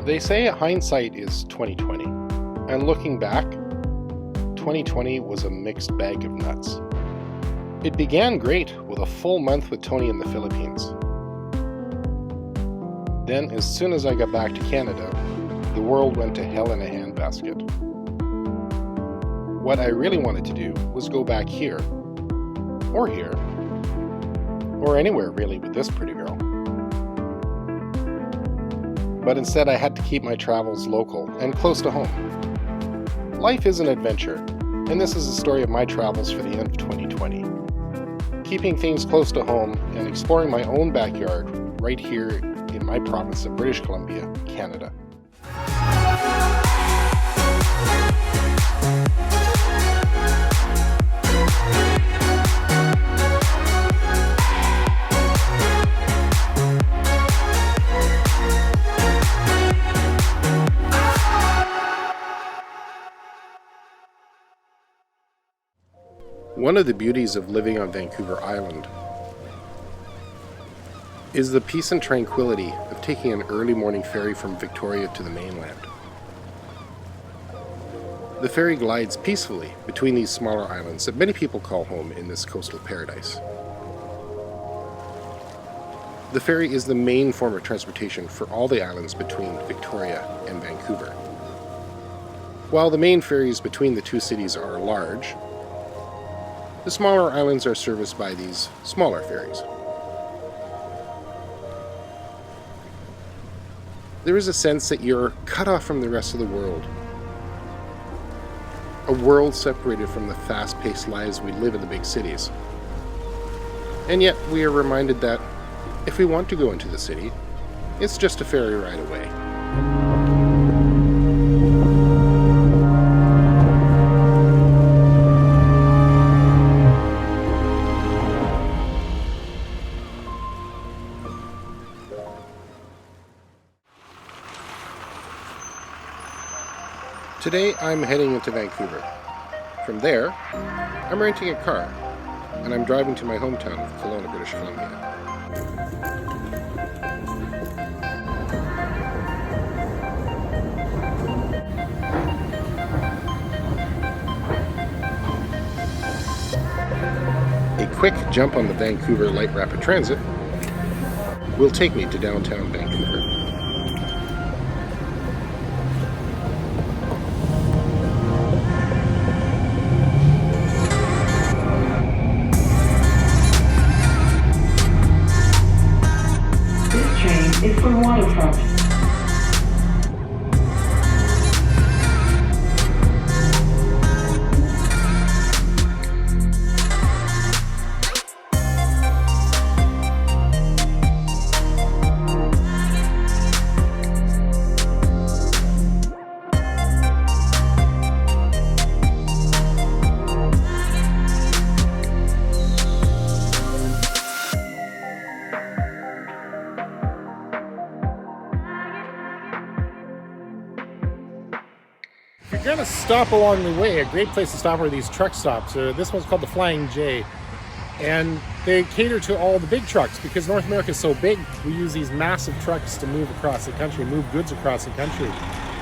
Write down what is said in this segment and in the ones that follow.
They say hindsight is 20/20, and looking back, 2020 was a mixed bag of nuts. It began great with a full month with Tony in the Philippines. Then, as soon as I got back to Canada, the world went to hell in a handbasket. What I really wanted to do was go back here, or anywhere really with this pretty girl. But instead I had to keep my travels local and close to home. Life is an adventure, and this is the story of my travels for the end of 2020. Keeping things close to home and exploring my own backyard right here in my province of British Columbia, Canada. One of the beauties of living on Vancouver Island is the peace and tranquility of taking an early morning ferry from Victoria to the mainland. The ferry glides peacefully between these smaller islands that many people call home in this coastal paradise. The ferry is the main form of transportation for all the islands between Victoria and Vancouver. While the main ferries between the two cities are large, the smaller islands are serviced by these smaller ferries. There is a sense that you're cut off from the rest of the world. A world separated from the fast-paced lives we live in the big cities. And yet we are reminded that if we want to go into the city, it's just a ferry ride away. Today I'm heading into Vancouver. From there, I'm renting a car, and I'm driving to my hometown of Kelowna, British Columbia. A quick jump on the Vancouver Light Rapid Transit will take me to downtown Vancouver. Is for waterfront. If you're going to stop along the way, a great place to stop are these truck stops. This one's called the Flying J, and they cater to all the big trucks because North America is so big. We use these massive trucks to move across the country, move goods across the country.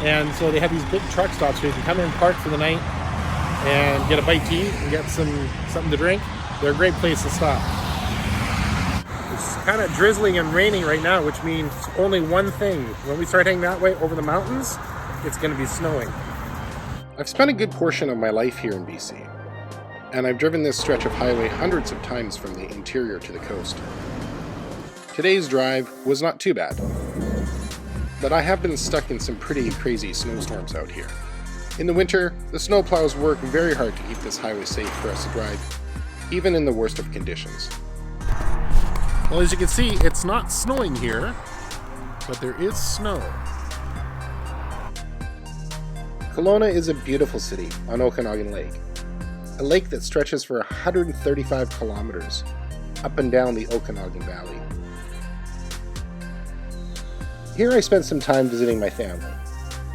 And so they have these big truck stops where you can come in, park for the night, and get a bite to eat and get something to drink. They're a great place to stop. It's kind of drizzling and raining right now, which means only one thing. When we start heading that way over the mountains, it's going to be snowing. I've spent a good portion of my life here in BC, and I've driven this stretch of highway hundreds of times from the interior to the coast. Today's drive was not too bad, but I have been stuck in some pretty crazy snowstorms out here. In the winter, the snowplows work very hard to keep this highway safe for us to drive, even in the worst of conditions. Well, as you can see, it's not snowing here, but there is snow. Kelowna is a beautiful city on Okanagan Lake, a lake that stretches for 135 kilometers up and down the Okanagan Valley. Here I spent some time visiting my family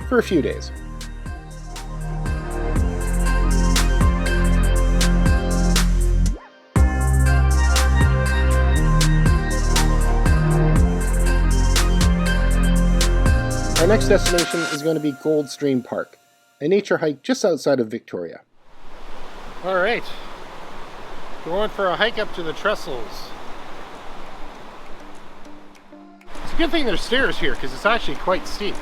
for a few days. Our next destination is going to be Goldstream Park, a nature hike just outside of Victoria. All right, going for a hike up to the trestles. It's a good thing there's stairs here because it's actually quite steep.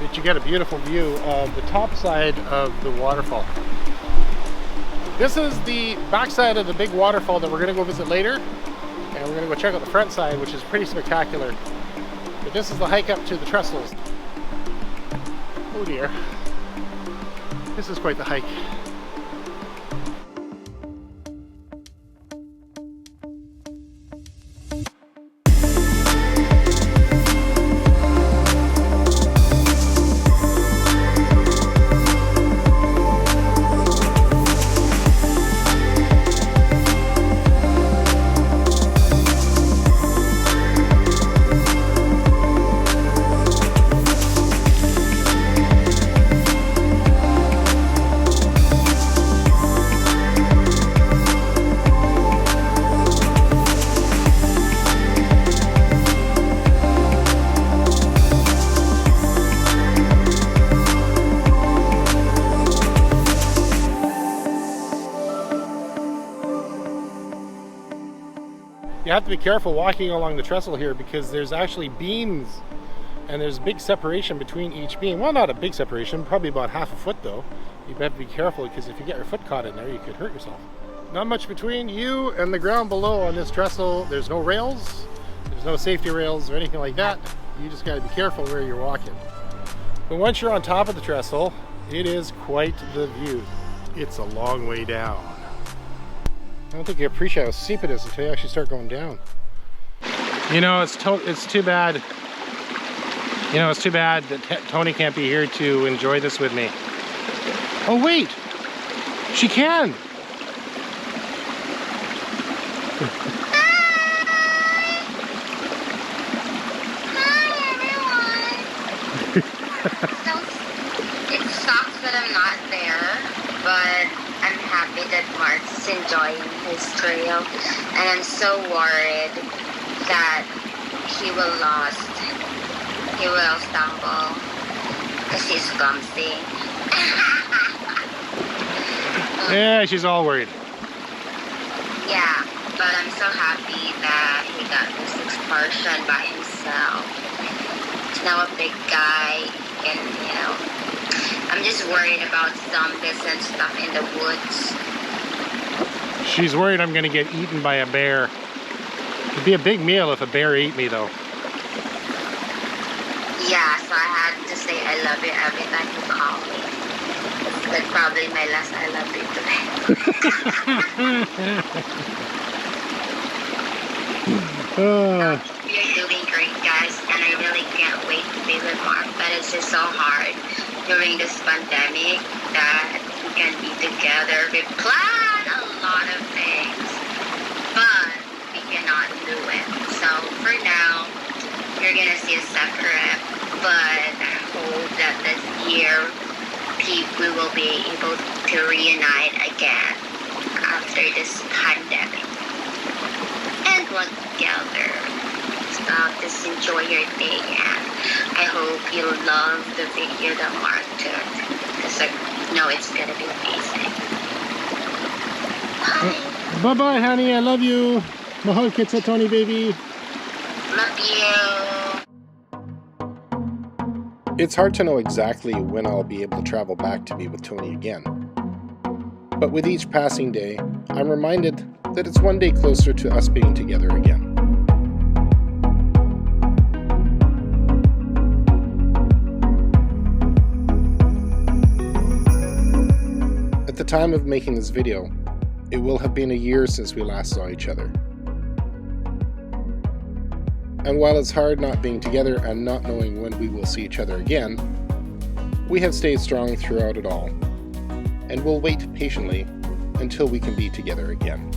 But you get a beautiful view of the top side of the waterfall. This is the backside of the big waterfall that we're going to go visit later. And we're going to go check out the front side, which is pretty spectacular. But this is the hike up to the trestles. Oh dear. This is quite the hike. You have to be careful walking along the trestle here because there's actually beams and there's big separation between each beam. Well, not a big separation, probably about half a foot though. You have to be careful because if you get your foot caught in there, you could hurt yourself. Not much between you and the ground below on this trestle. There's no rails, there's no safety rails or anything like that. You just got to be careful where you're walking. But once you're on top of the trestle, it is quite the view. It's a long way down. I don't think you appreciate how steep it is until you actually start going down. You know, it's too bad. You know, it's too bad that Tony can't be here to enjoy this with me. Oh wait, she can. So it sucks that I'm not there, but I'm happy that Mark's enjoying his trail, and I'm so worried that he will stumble because he's clumsy. Yeah, she's all worried. Yeah, but I'm so happy that he got this excursion by himself. He's now a big guy, and you know, I'm just worried about zombies and stuff in the woods. She's worried I'm gonna get eaten by a bear. It'd be a big meal if a bear ate me though. Yeah, so I had to say I love you every time you call me. That's probably my last I love you today. You're doing great, guys, and I really can't wait to be with Mark. But it's just so hard during this pandemic that we can be together. We plan a lot of things, but we cannot do it. So for now, you're gonna see us separate, but I hope that this year we will be able to reunite again after this pandemic and work together. So just enjoy your day, and I hope you love the video that Mark took, because I know it's gonna be amazing. Bye. Bye-bye, honey. I love you. Mahal kitsa, Tony baby. Love you. It's hard to know exactly when I'll be able to travel back to be with Tony again. But with each passing day, I'm reminded that it's one day closer to us being together again. At the time of making this video, it will have been a year since we last saw each other. And while it's hard not being together and not knowing when we will see each other again, we have stayed strong throughout it all, and will wait patiently until we can be together again.